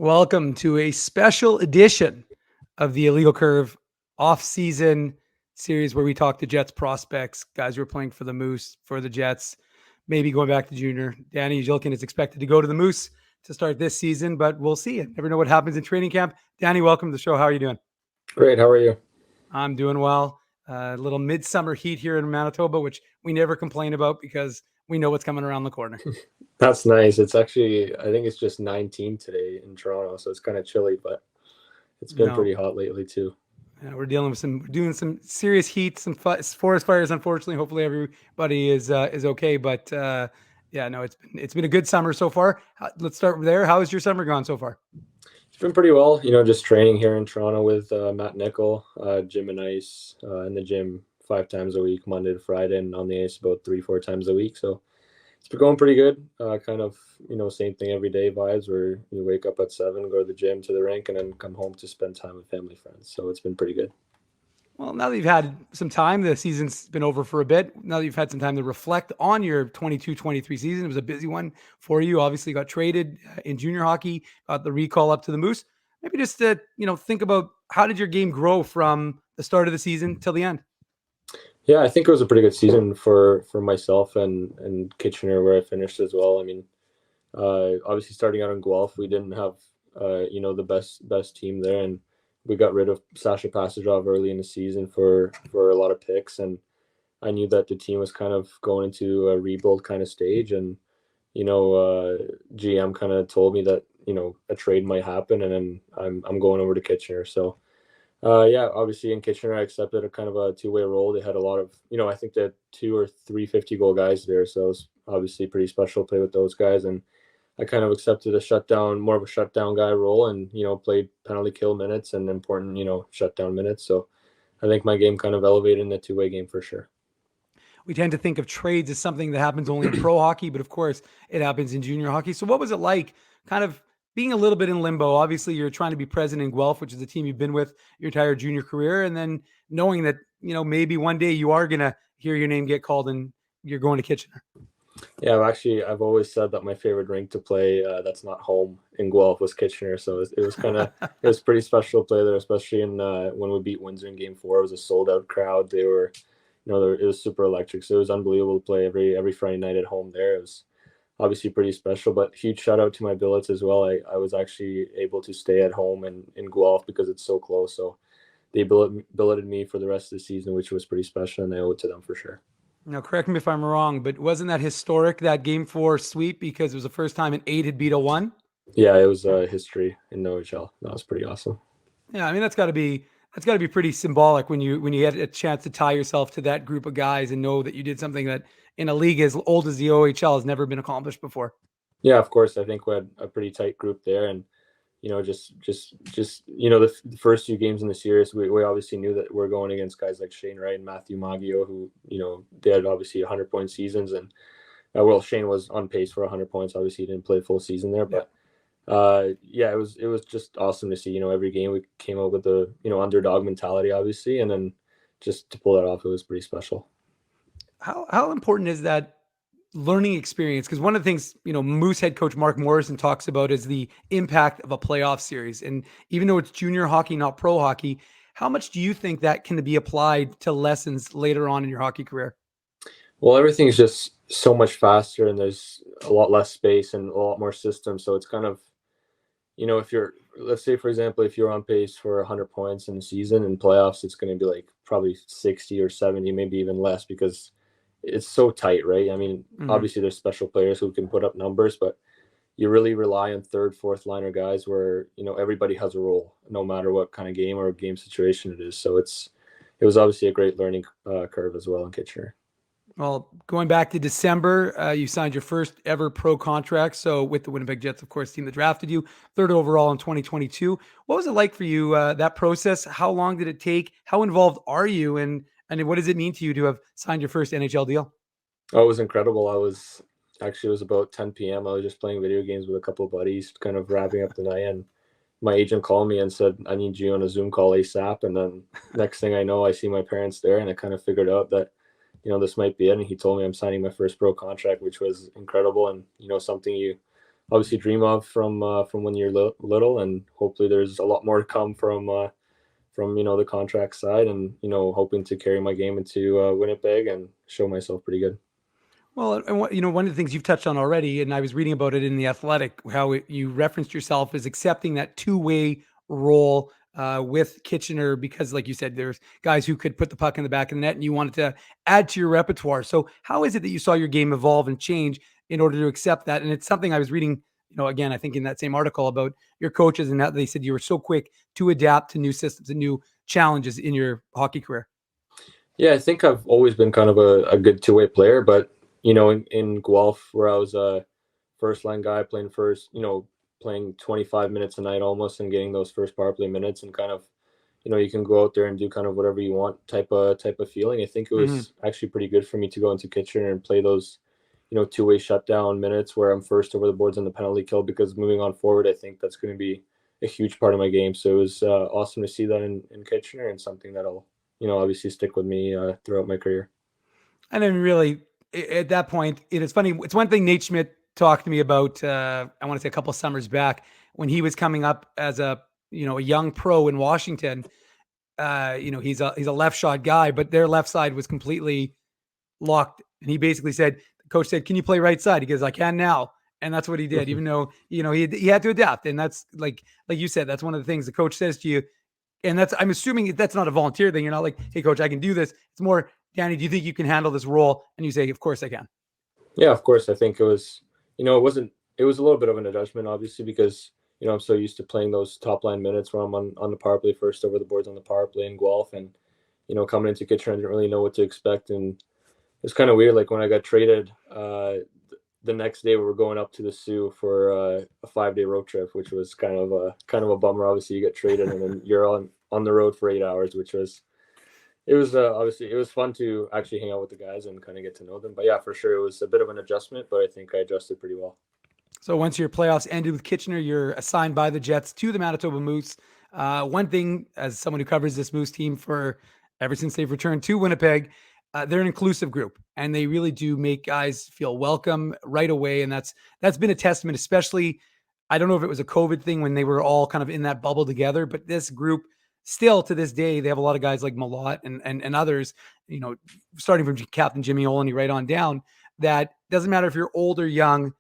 Welcome to a special edition of the Illegal Curve off-season series where we talk to Jets prospects, guys who are playing for the Moose, for the Jets, maybe going back to junior. Danny Zhilkin is expected to go to the Moose to start this season, but we'll see. You never know what happens in training camp. Danny, welcome to the show. How are you doing? Great. How are you? I'm doing well. A little midsummer heat here in Manitoba, which we never complain about because we know what's coming around the corner. That's nice. It's actually, I think it's just 19 today in Toronto, so it's kind of chilly, but it's been pretty hot lately too. Yeah, we're dealing with doing some serious heat, some forest fires. Unfortunately, hopefully everybody is okay. But it's been a good summer so far. Let's start there. How has your summer gone so far? It's been pretty well. Just training here in Toronto with Matt Nickel, gym and ice in the gym 5 times a week, Monday to Friday, and on the ice about 3-4 times a week. So it's been going pretty good. Kind of, same thing every day vibes where you wake up at 7, go to the gym, to the rink, and then come home to spend time with family, friends. So it's been pretty good. Well, now that you've had some time, the season's been over for a bit. Now that you've had some time to reflect on your 22-23 season, it was a busy one for you. Obviously got traded in junior hockey, got the recall up to the Moose. Maybe just to, think about how did your game grow from the start of the season till the end? Yeah, I think it was a pretty good season for myself and Kitchener, where I finished as well. I mean, obviously starting out in Guelph, we didn't have the best team there, and we got rid of Sasha Pasajov early in the season for a lot of picks, and I knew that the team was kind of going into a rebuild kind of stage, and GM kind of told me that a trade might happen, and then I'm going over to Kitchener, so. Obviously in Kitchener, I accepted a kind of a two-way role. They had a lot of, I think they had 2 or 3 50-goal guys there. So it was obviously pretty special to play with those guys. And I kind of accepted more of a shutdown guy role, and, played penalty kill minutes and important, shutdown minutes. So I think my game kind of elevated in the two-way game for sure. We tend to think of trades as something that happens only in pro hockey, but of course it happens in junior hockey. So what was it like kind of being a little bit in limbo? Obviously you're trying to be present in Guelph, which is the team you've been with your entire junior career. And then knowing that, maybe one day you are going to hear your name get called and you're going to Kitchener. Yeah, I've always said that my favorite rink to play that's not home in Guelph was Kitchener. So it was kind of, it was pretty special to play there, especially in when we beat Windsor in Game 4. It was a sold out crowd. They were, it was super electric. So it was unbelievable to play every Friday night at home there. It was obviously pretty special, but huge shout out to my billets as well. I was actually able to stay at home in Guelph because it's so close. So they billeted me for the rest of the season, which was pretty special, and I owe it to them for sure. Now, correct me if I'm wrong, but wasn't that historic, that Game 4 sweep, because it was the first time an 8 had beat a 1? Yeah, it was history in the OHL. That was pretty awesome. Yeah, I mean, that's got to be pretty symbolic when you get a chance to tie yourself to that group of guys and know that you did something that in a league as old as the OHL has never been accomplished before. Yeah, of course. I think we had a pretty tight group there, and just the first few games in the series, we obviously knew that we're going against guys like Shane Wright and Matthew Maggio, who they had obviously 100-point seasons, and Shane was on pace for 100 points. Obviously, he didn't play full season there, but. It was just awesome to see. Every game we came out with the underdog mentality, obviously, and then just to pull that off, it was pretty special. How important is that learning experience? Because one of the things Moose head coach Mark Morrison talks about is the impact of a playoff series, and even though it's junior hockey, not pro hockey, how much do you think that can be applied to lessons later on in your hockey career? Well, everything's just so much faster, and there's a lot less space and a lot more systems. So it's kind of if let's say, for example, if you're on pace for 100 points in the season, in playoffs, it's going to be like probably 60 or 70, maybe even less, because it's so tight, right? I mean, Obviously there's special players who can put up numbers, but you really rely on third, fourth liner guys where, everybody has a role, no matter what kind of game or game situation it is. So it was obviously a great learning curve as well in Kitchener. Well, going back to December, you signed your first ever pro contract. So with the Winnipeg Jets, of course, team that drafted you, 3rd overall in 2022. What was it like for you, that process? How long did it take? How involved are you? And what does it mean to you to have signed your first NHL deal? Oh, it was incredible. It was about 10 p.m. I was just playing video games with a couple of buddies, kind of wrapping up the night. And my agent called me and said, I need you on a Zoom call ASAP. And then next thing I know, I see my parents there, and I kind of figured out that this might be it. And he told me I'm signing my first pro contract, which was incredible. And, something you obviously dream of from when you're little, and hopefully there's a lot more to come from the contract side, and hoping to carry my game into Winnipeg and show myself pretty good. Well, and one of the things you've touched on already, and I was reading about it in The Athletic, how you referenced yourself as accepting that two-way role with Kitchener, because, like you said, there's guys who could put the puck in the back of the net, and you wanted to add to your repertoire. So, how is it that you saw your game evolve and change in order to accept that? And it's something I was reading, again, I think in that same article about your coaches, and that they said you were so quick to adapt to new systems and new challenges in your hockey career. Yeah, I think I've always been kind of a good two-way player, but in Guelph, where I was a first line guy playing first, playing 25 minutes a night almost, and getting those first power play minutes, and kind of, you can go out there and do kind of whatever you want type of feeling. I think it was actually pretty good for me to go into Kitchener and play those, two-way shutdown minutes where I'm first over the boards on the penalty kill, because moving on forward, I think that's going to be a huge part of my game. So it was awesome to see that in Kitchener, and something that'll obviously stick with me throughout my career. And then really at that point, it is funny. It's one thing Nate Schmidt talked to me about, I want to say a couple of summers back, when he was coming up as a young pro in Washington. He's a left shot guy, but their left side was completely locked. And he basically said, the coach said, "Can you play right side?" He goes, "I can now." And that's what he did, even though, he had to adapt. And that's like you said, that's one of the things the coach says to you. And I'm assuming that's not a volunteer thing. You're not like, "Hey coach, I can do this." It's more, "Danny, do you think you can handle this role?" And you say, "Of course I can." Yeah, of course. I think it was, it was a little bit of an adjustment, obviously, because, I'm so used to playing those top line minutes where I'm on the power play first over the boards on the power play in Guelph. And, coming into Kitchener, I didn't really know what to expect. And it's kind of weird. Like when I got traded, the next day we were going up to the Sioux for a 5-day road trip, which was kind of a bummer. Obviously you get traded and then you're on the road for 8 hours, it was obviously it was fun to actually hang out with the guys and kind of get to know them. But yeah, for sure, it was a bit of an adjustment, but I think I adjusted pretty well. So once your playoffs ended with Kitchener, you're assigned by the Jets to the Manitoba Moose. One thing, as someone who covers this Moose team for ever since they've returned to Winnipeg, they're an inclusive group, and they really do make guys feel welcome right away. And that's been a testament, especially. I don't know if it was a COVID thing when they were all kind of in that bubble together, but this group still to this day, they have a lot of guys like Malott and others, starting from Captain Jimmy Olney right on down, that doesn't matter if you're old or young,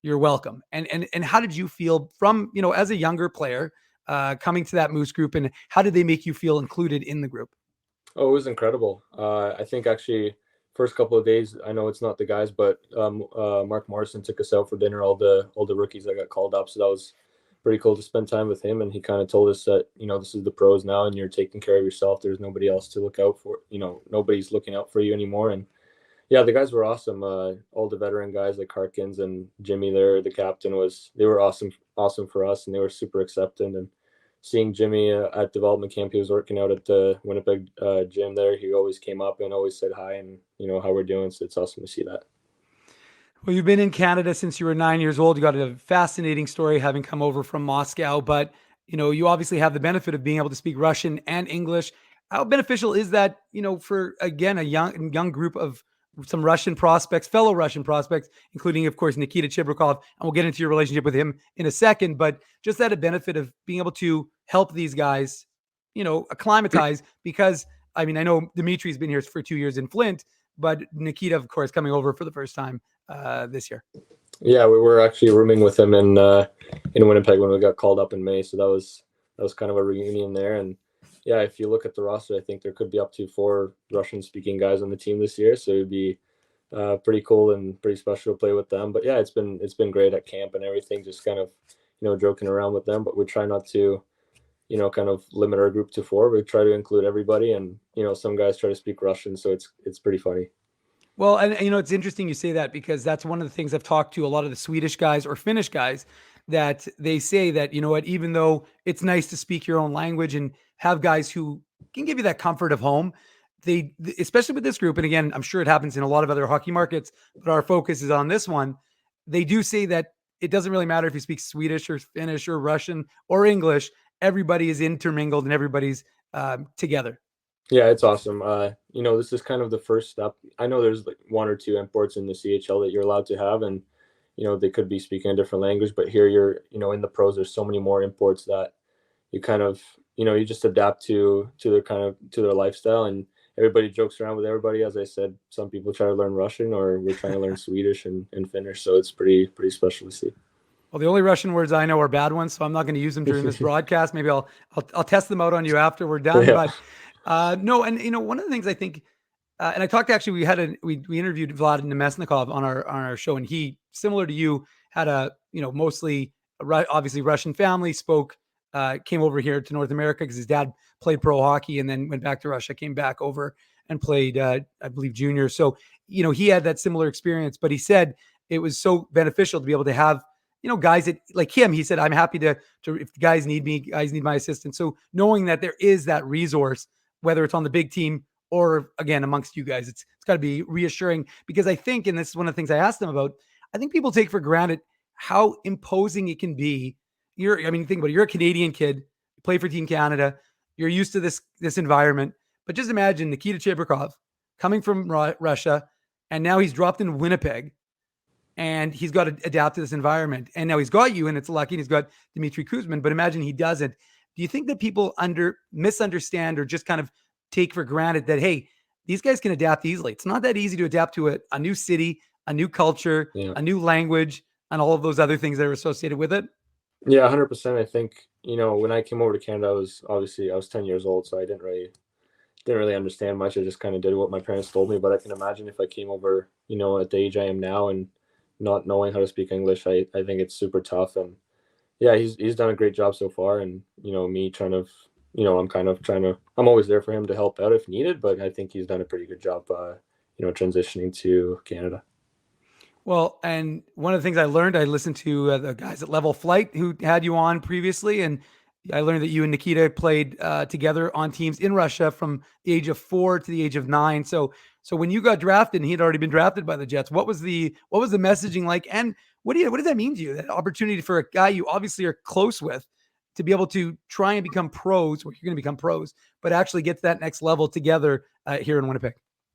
you're welcome. And how did you feel from, as a younger player, coming to that Moose group, and how did they make you feel included in the group? Oh, it was incredible. I think actually first couple of days, I know it's not the guys, but Mark Morrison took us out for dinner, all the rookies that got called up. So that was pretty cool to spend time with him. And he kind of told us that, this is the pros now and you're taking care of yourself. There's nobody else to look out for, nobody's looking out for you anymore. And yeah, the guys were awesome. All the veteran guys like Harkins and Jimmy there, the captain, they were awesome for us, and they were super accepting. And seeing Jimmy at development camp, he was working out at the Winnipeg gym there. He always came up and always said hi and, how we're doing. So it's awesome to see that. Well, you've been in Canada since you were 9 years old. You got a fascinating story having come over from Moscow, but you obviously have the benefit of being able to speak Russian and English. How beneficial is that, for again a young group of some Russian prospects, fellow Russian prospects, including of course Nikita Chibrikov, and we'll get into your relationship with him in a second. But just that a benefit of being able to help these guys, acclimatize, because I mean I know Dimitri's been here for 2 years in Flint, but Nikita, of course, coming over for the first time this year. Yeah, we were actually rooming with him in Winnipeg when we got called up in May. So that was kind of a reunion there. And yeah, if you look at the roster, I think there could be up to 4 Russian-speaking guys on the team this year. So it'd be pretty cool and pretty special to play with them. But yeah, it's been great at camp and everything. Just kind of joking around with them. But we try not to kind of limit our group to 4. We try to include everybody, and some guys try to speak Russian, so it's pretty funny. Well, and it's interesting you say that, because that's one of the things I've talked to a lot of the Swedish guys or Finnish guys, that they say that, even though it's nice to speak your own language and have guys who can give you that comfort of home, they, especially with this group, and again, I'm sure it happens in a lot of other hockey markets, but our focus is on this one. They do say that it doesn't really matter if you speak Swedish or Finnish or Russian or English. Everybody is intermingled and everybody's together. Yeah, it's awesome. This is kind of the first step. I know there's like 1 or 2 imports in the CHL that you're allowed to have, and they could be speaking a different language, but here you're, in the pros, there's so many more imports that you kind of, you just adapt to their lifestyle, and everybody jokes around with everybody. As I said, some people try to learn Russian, or we're trying to learn Swedish and Finnish. So it's pretty special to see. Well, the only Russian words I know are bad ones, so I'm not going to use them during this broadcast. Maybe I'll test them out on you after we're done. Yeah. But no, and one of the things I think, and I talked actually, we interviewed Vlad Nemesnikov on our show, and he, similar to you, had a mostly obviously Russian family, came over here to North America because his dad played pro hockey and then went back to Russia, came back over and played I believe junior. So he had that similar experience, but he said it was so beneficial to be able to have guys that like him. He said, I'm happy to if guys need me, guys need my assistance. So knowing that there is that resource, whether it's on the big team or again amongst you guys, it's got to be reassuring, because I think, and this is one of the things I asked them about, I think people take for granted how imposing it can be. Think about it, you're a Canadian kid, you play for Team Canada, you're used to this environment, but just imagine Nikita Chibrikov coming from Russia, and now he's dropped in Winnipeg, and he's got to adapt to this environment. And now he's got you, and it's lucky, and he's got Dmitry Kuzmin, but imagine he doesn't. Do you think that people misunderstand or just kind of take for granted that, hey, these guys can adapt easily? It's not that easy to adapt to a new city, a new culture, a new language, and all of those other things that are associated with it? Yeah, 100%. I think, when I came over to Canada, I was 10 years old, so I didn't really understand much. I just kind of did what my parents told me. But I can imagine if I came over, at the age I am now, and not knowing how to speak English, I think it's super tough. And yeah, he's done a great job so far. And, me trying to, I'm always there for him to help out if needed, but I think he's done a pretty good job, transitioning to Canada. Well, and one of the things I listened to the guys at Level Flight who had you on previously, and I learned that you and Nikita played together on teams in Russia from the age of 4 to the age of 9. So when you got drafted, and he had already been drafted by the Jets, what was the messaging like, and what does that mean to you? That opportunity for a guy you obviously are close with to be able to try and become pros, or you're going to become pros, but actually get to that next level together here in Winnipeg.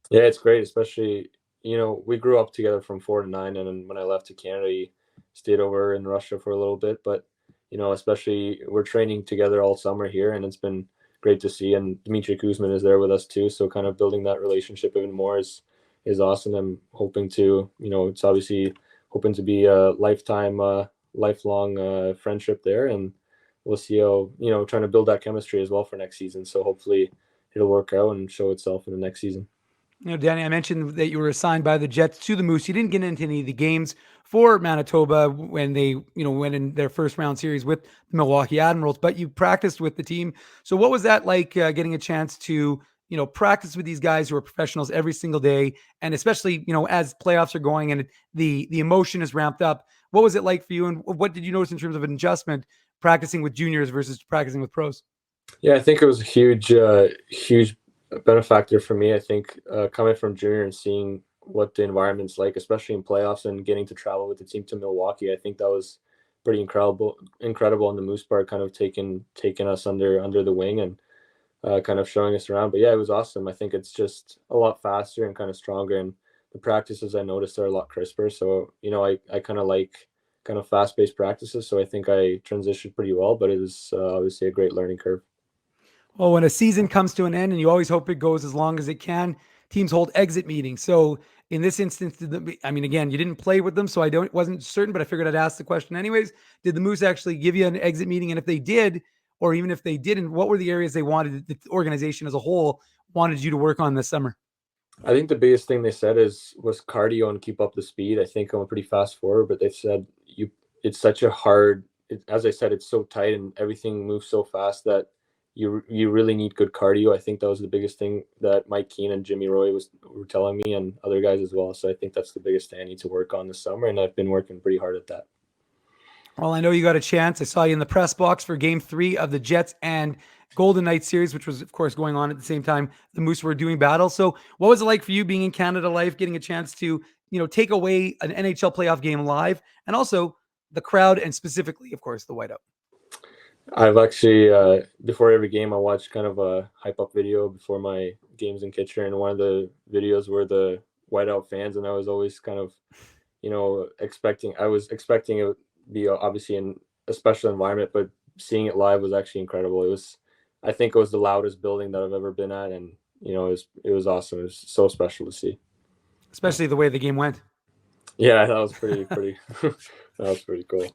Yeah, it's great, especially, we grew up together from 4 to 9, and then when I left to Canada, he stayed over in Russia for a little bit. But, especially we're training together all summer here, and it's been great to see. And Dmitry Kuzmin is there with us too, so kind of building that relationship even more is awesome. I'm hoping to, it's obviously hoping to be a lifelong friendship there, and we'll see how, trying to build that chemistry as well for next season. So hopefully it'll work out and show itself in the next season. Danny, I mentioned that you were assigned by the Jets to the Moose. You didn't get into any of the games for Manitoba when they, went in their first round series with the Milwaukee Admirals, but you practiced with the team. So what was that like, getting a chance to, practice with these guys who are professionals every single day? And especially, as playoffs are going and the emotion is ramped up, what was it like for you? And what did you notice in terms of an adjustment practicing with juniors versus practicing with pros? Yeah, I think it was a huge benefactor for me. I think coming from junior and seeing what the environment's like, especially in playoffs, and getting to travel with the team to Milwaukee, I think that was pretty incredible on the Moose part, kind of taking us under the wing and kind of showing us around. But yeah, it was awesome. I think it's just a lot faster and kind of stronger, and the practices I noticed are a lot crisper. So I kind of like kind of fast-paced practices, so I think I transitioned pretty well, but it was obviously a great learning curve. Well, when a season comes to an end, and you always hope it goes as long as it can, teams hold exit meetings. So in this instance, again, you didn't play with them, so wasn't certain, but I figured I'd ask the question anyways. Did the Moose actually give you an exit meeting? And if they did, or even if they didn't, what were the areas they wanted, the organization as a whole wanted you to work on this summer? I think the biggest thing they said was cardio and keep up the speed. I think I'm pretty fast forward, but they've said it's such a hard, as I said, it's so tight and everything moves so fast that you really need good cardio. I think that was the biggest thing that Mike Keane and Jimmy Roy were telling me, and other guys as well. So I think that's the biggest thing I need to work on this summer, and I've been working pretty hard at that. Well, I know you got a chance. I saw you in the press box for Game 3 of the Jets and Golden Knights series, which was, of course, going on at the same time the Moose were doing battle. So what was it like for you being in Canada life, getting a chance to, take away an NHL playoff game live, and also the crowd, and specifically, of course, the Whiteout? I've actually, before every game, I watch kind of a hype up video before my games in Kitchener, and one of the videos were the Whiteout fans, and I was always kind of, I was expecting it would be obviously in a special environment, but seeing it live was actually incredible. I think it was the loudest building that I've ever been at, and it was awesome. It was so special to see. Especially the way the game went. Yeah, that was pretty. That was pretty cool.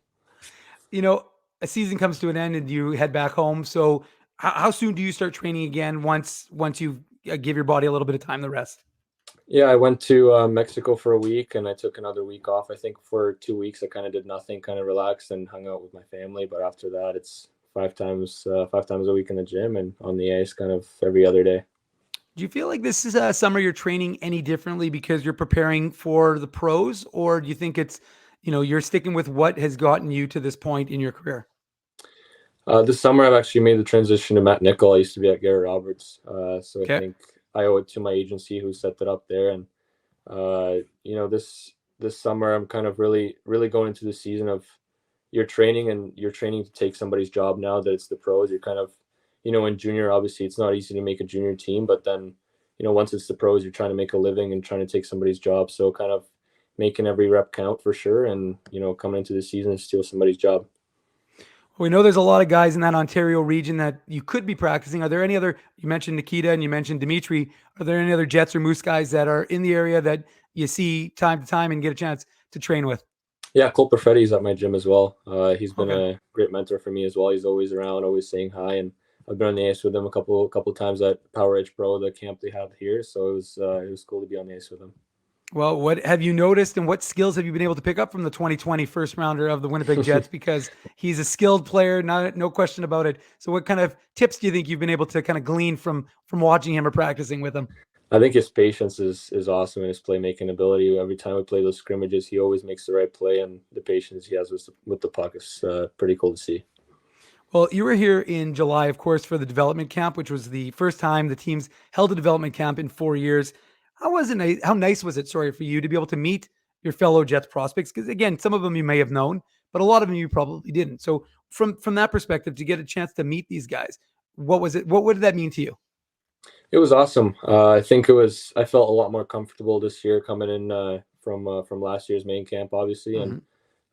A season comes to an end and you head back home. So how soon do you start training again once you give your body a little bit of time to rest? Yeah, I went to Mexico for a week, and I took another week off. I think for 2 weeks I kind of did nothing, kind of relaxed and hung out with my family. But after that, it's five times a week in the gym and on the ice, kind of every other day. Do you feel like this is a summer you're training any differently because you're preparing for the pros, or do you think it's, you're sticking with what has gotten you to this point in your career? This summer, I've actually made the transition to Matt Nickel. I used to be at Garrett Roberts, so I Okay. think I owe it to my agency who set it up there. And this summer, I'm kind of really going into the season of you're training to take somebody's job. Now that it's the pros, you're kind of in junior, obviously it's not easy to make a junior team, but then once it's the pros, you're trying to make a living and trying to take somebody's job. So kind of making every rep count for sure, and coming into the season to steal somebody's job. We know there's a lot of guys in that Ontario region that you could be practicing. Are there any other, you mentioned Nikita and you mentioned Dimitri, are there any other Jets or Moose guys that are in the area that you see time to time and get a chance to train with? Yeah, Cole Perfetti is at my gym as well. He's been Okay. a great mentor for me as well. He's always around, always saying hi, and I've been on the ice with him a couple times at Power Edge Pro, the camp they have here. So it was cool to be on the ice with him. Well, what have you noticed and what skills have you been able to pick up from the 2020 first rounder of the Winnipeg Jets? Because he's a skilled player, no question about it. So what kind of tips do you think you've been able to kind of glean from watching him or practicing with him? I think his patience is awesome, and his playmaking ability. Every time we play those scrimmages, he always makes the right play, and the patience he has with the puck is pretty cool to see. Well, you were here in July, of course, for the development camp, which was the first time the teams held a development camp in 4 years. How was it? How nice was it, sorry, for you to be able to meet your fellow Jets prospects? Because again, some of them you may have known, but a lot of them you probably didn't. So from that perspective, to get a chance to meet these guys, what was it? What did that mean to you? It was awesome. I think I felt a lot more comfortable this year coming in from last year's main camp, obviously, and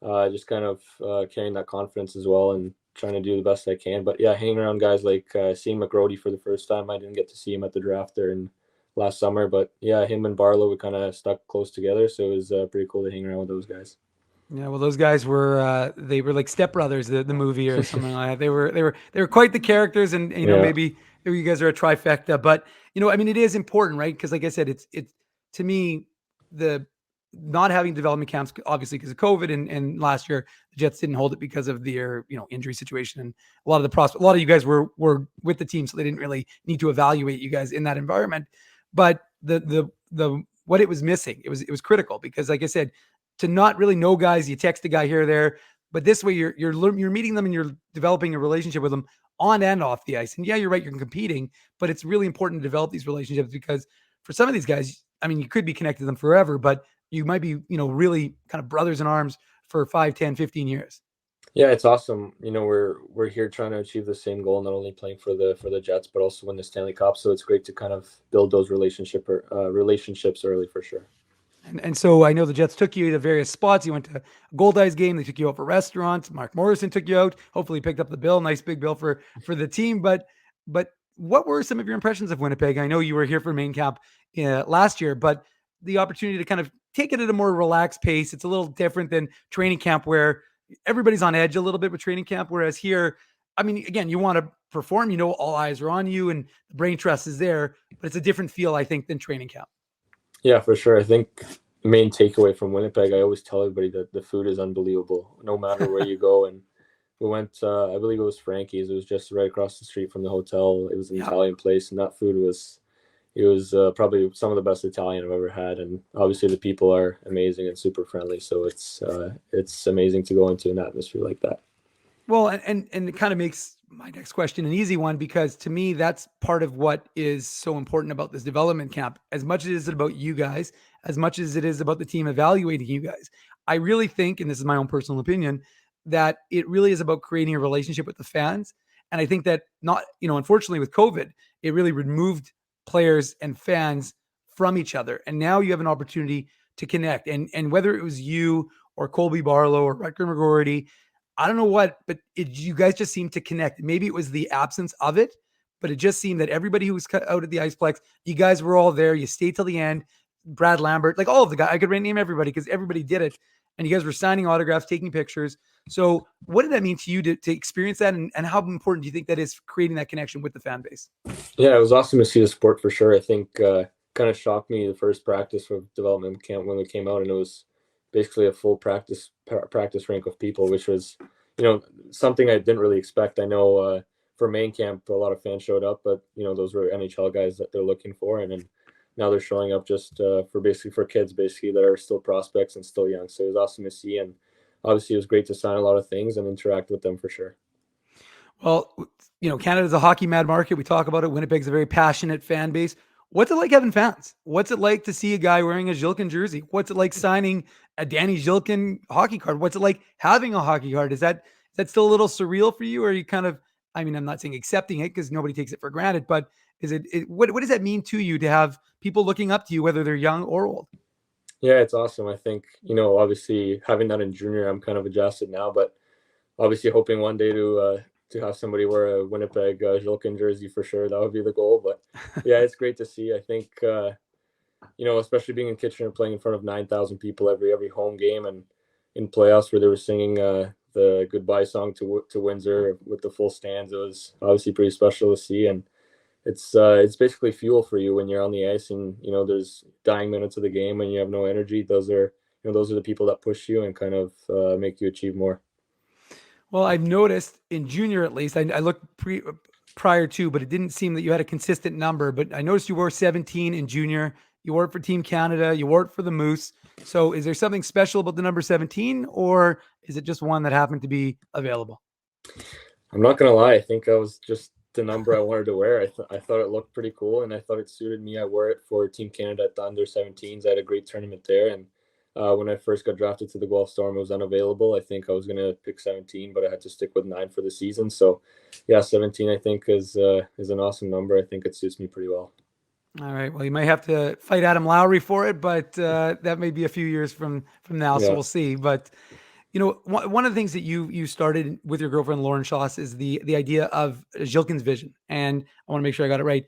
Mm-hmm. just kind of carrying that confidence as well and trying to do the best I can. But yeah, hanging around guys like seeing McGrody for the first time. I didn't get to see him at the draft there in last summer, but yeah, him and Barlow, we kind of stuck close together, so it was pretty cool to hang around with those guys. Yeah, well, those guys were they were like Step Brothers, the movie or something like that. They were quite the characters, and Yeah, maybe you guys are a trifecta. But I mean, it is important, right? Because like I said, it's to me the not having development camps, obviously because of COVID, and last year the Jets didn't hold it because of their injury situation, and a lot of you guys were with the team, so they didn't really need to evaluate you guys in that environment. But the what it was missing, it was critical because, like I said, to not really know guys, you text a guy here or there, but this way you're meeting them and you're developing a relationship with them on and off the ice. And yeah, you're right, you're competing, but it's really important to develop these relationships because for some of these guys, I mean, you could be connected to them forever, but you might be, really kind of brothers in arms for 5, 10, 15 years. yeah, it's awesome. We're here trying to achieve the same goal, not only playing for the Jets, but also win the Stanley Cup. So it's great to kind of build those relationships early for sure. And so I know the Jets took you to various spots. You went to a Gold game. They took you out for restaurants. Mark Morrison took you out. Hopefully picked up the bill. Nice big bill for the team. But what were some of your impressions of Winnipeg? I know you were here for main camp last year, but the opportunity to kind of take it at a more relaxed pace. It's a little different than training camp where everybody's on edge a little bit with training camp. Whereas here, I mean, again, you want to perform, all eyes are on you and the brain trust is there, but it's a different feel, I think, than training camp. Yeah, for sure. I think the main takeaway from Winnipeg, I always tell everybody that the food is unbelievable, no matter where you go. And we went, I believe it was Frankie's. It was just right across the street from the hotel. It was an Yeah. Italian place, and that food was probably some of the best Italian I've ever had. And obviously the people are amazing and super friendly. So it's amazing to go into an atmosphere like that. Well, and it kind of makes my next question an easy one because to me, that's part of what is so important about this development camp. As much as it is about you guys, as much as it is about the team evaluating you guys, I really think, and this is my own personal opinion, that it really is about creating a relationship with the fans. And I think that not, unfortunately with COVID, it really removed players and fans from each other. And now you have an opportunity to connect. And whether it was you or Colby Barlow or Rutger McGorty, I don't know what, but you guys just seemed to connect. Maybe it was the absence of it, but it just seemed that everybody who was out at the Iceplex, you guys were all there. You stayed till the end. Brad Lambert, like all of the guys, I could name everybody because everybody did it. And you guys were signing autographs, taking pictures. So what did that mean to you to experience that? And how important do you think that is for creating that connection with the fan base? Yeah, it was awesome to see the sport for sure. I think kind of shocked me the first practice of development camp when we came out, and it was basically a full practice rink of people, which was, something I didn't really expect. I know for main camp, a lot of fans showed up, but those were NHL guys that they're looking for, and then now they're showing up just for kids that are still prospects and still young. So it was awesome to see, and obviously it was great to sign a lot of things and interact with them for sure. Well, Canada's a hockey mad market. We talk about it. Winnipeg's a very passionate fan base. What's it like having fans? What's it like to see a guy wearing a Zhilkin jersey? What's it like signing a Danny Zhilkin hockey card? What's it like having a hockey card? Is that still a little surreal for you? Or are you kind of, I'm not saying accepting it because nobody takes it for granted, but what does that mean to you to have people looking up to you, whether they're young or old? Yeah, it's awesome. I think, obviously having that in junior, I'm kind of adjusted now, but obviously hoping one day to have somebody wear a Winnipeg Jilkin jersey for sure. That would be the goal. But yeah, it's great to see. I think, especially being in Kitchener, playing in front of 9,000 people every home game, and in playoffs where they were singing the goodbye song to Windsor with the full stands, it was obviously pretty special to see. And it's basically fuel for you when you're on the ice, and there's dying minutes of the game and you have no energy. Those are the people that push you and kind of make you achieve more. Well, I've noticed in junior, at least, I looked prior to, but it didn't seem that you had a consistent number. But I noticed you wore 17 in junior. You wore it for Team Canada. You wore it for the Moose. So is there something special about the number 17, or is it just one that happened to be available? I'm not going to lie. I think that was just the number I wanted to wear. I thought it looked pretty cool, and I thought it suited me. I wore it for Team Canada at the under 17s. I had a great tournament there, and when I first got drafted to the Guelph Storm, it was unavailable. I think I was going to pick 17, but I had to stick with 9 for the season. So, yeah, 17 I think is an awesome number. I think it suits me pretty well. All right. Well, you might have to fight Adam Lowry for it, but that may be a few years from now. So we'll see. But one of the things that you started with your girlfriend Lauren Shoss is the idea of Zhilkin's vision, and I want to make sure I got it right.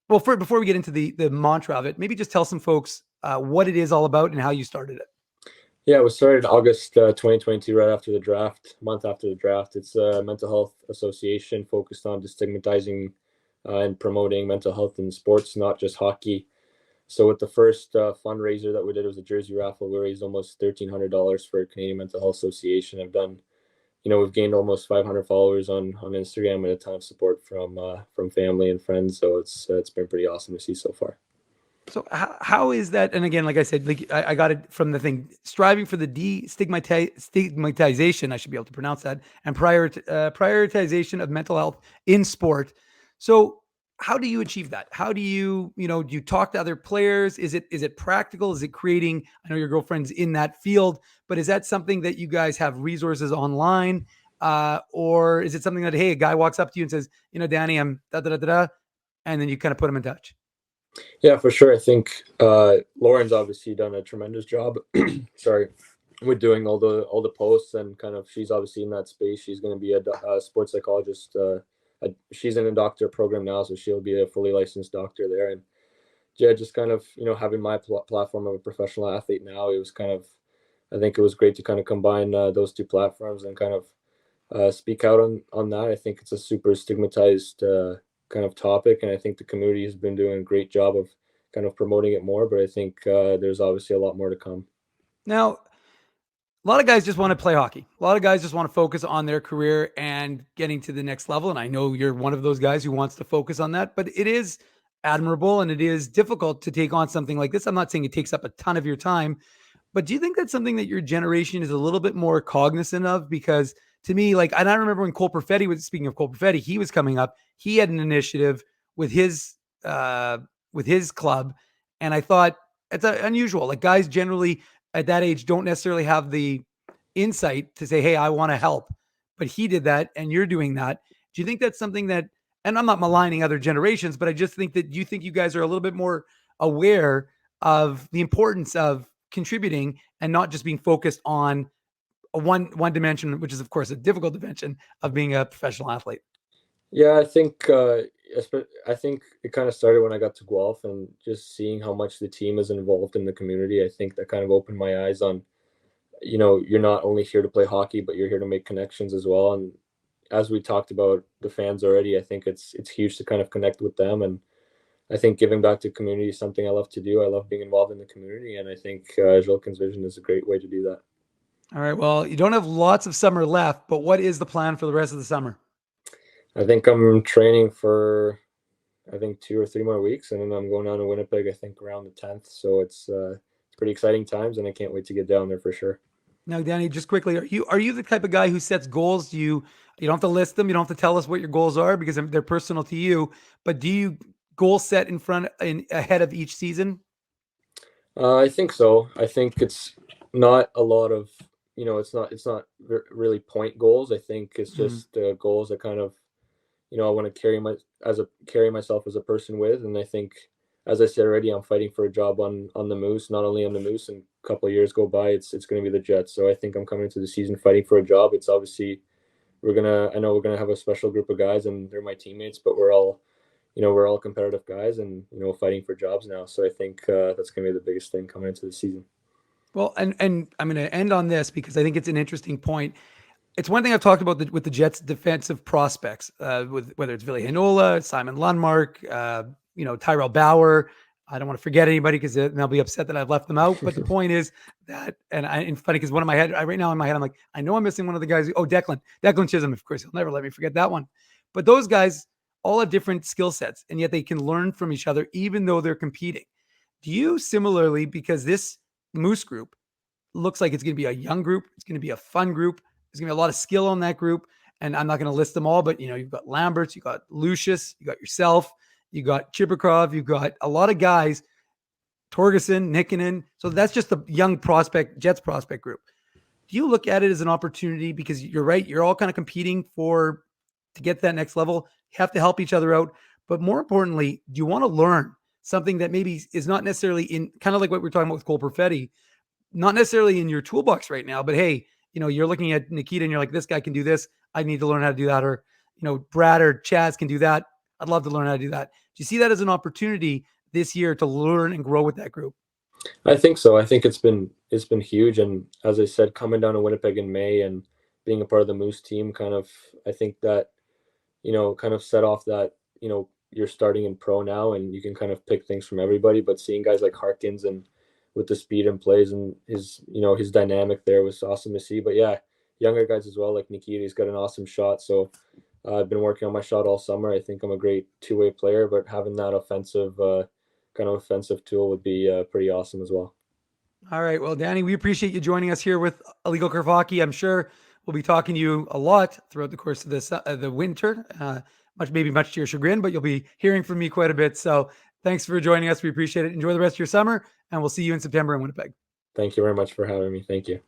Well, before we get into the mantra of it, maybe just tell some folks what it is all about and how you started it. Yeah, it was started August 2022, right after the draft, month after the draft. It's a mental health association focused on destigmatizing and promoting mental health in sports, not just hockey. So with the first fundraiser that we did, it was a jersey raffle. We raised almost $1,300 for Canadian Mental Health Association. I've done, we've gained almost 500 followers on Instagram and a ton of support from family and friends. So it's been pretty awesome to see so far. So how is that? And again, like I said, I got it from the thing, striving for the destigmatization, I should be able to pronounce that, and prioritization of mental health in sport. So how do you achieve that? How do you, do you talk to other players? Is it practical? Is it creating, I know your girlfriend's in that field, but is that something that you guys have resources online? Or is it something that, hey, a guy walks up to you and says, Danny, I'm da-da-da-da-da, and then you kind of put him in touch? Yeah, for sure. I think Lauren's obviously done a tremendous job. Sorry, with doing all the posts, and kind of she's obviously in that space. She's going to be a sports psychologist. She's in a doctor program now, so she'll be a fully licensed doctor there. And yeah, just kind of having my platform of a professional athlete now, it was kind of, I think it was great to kind of combine those two platforms and kind of speak out on that. I think it's a super stigmatized kind of topic, and I think the community has been doing a great job of kind of promoting it more, but I think there's obviously a lot more to come. Now, a lot of guys just want to play hockey. A lot of guys just want to focus on their career and getting to the next level, and I know you're one of those guys who wants to focus on that, but it is admirable and it is difficult to take on something like this. I'm not saying it takes up a ton of your time, but do you think that's something that your generation is a little bit more cognizant of? Because to me, and I remember when Cole Perfetti was, speaking of Cole Perfetti, he was coming up. He had an initiative with his club, and I thought it's unusual. Like, guys generally at that age don't necessarily have the insight to say, "Hey, I want to help," but he did that, and you're doing that. Do you think that's something that? And I'm not maligning other generations, but I just think that you guys are a little bit more aware of the importance of contributing and not just being focused on a one dimension, which is of course a difficult dimension of being a professional athlete? Yeah, I think it kind of started when I got to Guelph and just seeing how much the team is involved in the community. I think that kind of opened my eyes on, you're not only here to play hockey, but you're here to make connections as well. And as we talked about the fans already, I think it's huge to kind of connect with them. And I think giving back to community is something I love to do. I love being involved in the community, and I think Zhilkin's vision is a great way to do that. All right. Well, you don't have lots of summer left, but what is the plan for the rest of the summer? I think I'm training for 2 or 3 more weeks, and then I'm going down to Winnipeg. I think around the 10th. So it's pretty exciting times, and I can't wait to get down there for sure. Now, Danny, just quickly, are you the type of guy who sets goals? You don't have to list them. You don't have to tell us what your goals are because they're personal to you. But do you goal set ahead of each season? I think so. I think it's not a lot of, it's not really point goals. I think it's just goals that kind of, I want to carry myself as a person with. And I think, as I said already, I'm fighting for a job on the Moose, not only on the Moose. And a couple of years go by, it's going to be the Jets. So I think I'm coming into the season fighting for a job. It's obviously I know we're gonna have a special group of guys, and they're my teammates, but we're all competitive guys, and fighting for jobs now. So I think that's going to be the biggest thing coming into the season. Well, and I'm going to end on this because I think it's an interesting point. It's one thing I've talked about with the Jets' defensive prospects, with whether it's Ville Heinola, Simon Lundmark, Tyrell Bauer. I don't want to forget anybody because they'll be upset that I've left them out. But the point is that, and funny because one of my head right now in my head, I'm like, I know I'm missing one of the guys. Oh, Declan Chisholm. Of course, he'll never let me forget that one. But those guys all have different skill sets, and yet they can learn from each other, even though they're competing. Do you similarly, because this Moose group looks like it's going to be a young group, it's going to be a fun group, there's going to be a lot of skill on that group, and I'm not going to list them all, but you've got Lamberts, you got Lucius, you got yourself, you got Chibrikov, you got a lot of guys, Torgerson, Nikkanen. So that's just the young Jets prospect group. Do you look at it as an opportunity? Because you're right, you're all kind of competing to get to that next level. You have to help each other out. But more importantly, do you want to learn something that maybe is not necessarily in, kind of like what we're talking about with Cole Perfetti, not necessarily in your toolbox right now, but hey, you're looking at Nikita and you're like, this guy can do this. I need to learn how to do that. Or, Brad or Chaz can do that. I'd love to learn how to do that. Do you see that as an opportunity this year to learn and grow with that group? I think so. I think it's been huge. And as I said, coming down to Winnipeg in May and being a part of the Moose team, I think that, kind of set off that, you're starting in pro now and you can kind of pick things from everybody, but seeing guys like Harkins and with the speed and plays and his dynamic there was awesome to see. But yeah, younger guys as well, like Nikita, he's got an awesome shot. So I've been working on my shot all summer. I think I'm a great two-way player, but having that offensive tool would be pretty awesome as well. All right. Well, Danny, we appreciate you joining us here with Illegal Curve Hockey. I'm sure we'll be talking to you a lot throughout the course of the winter, much to your chagrin, but you'll be hearing from me quite a bit. So thanks for joining us. We appreciate it. Enjoy the rest of your summer, and we'll see you in September in Winnipeg. Thank you very much for having me. Thank you.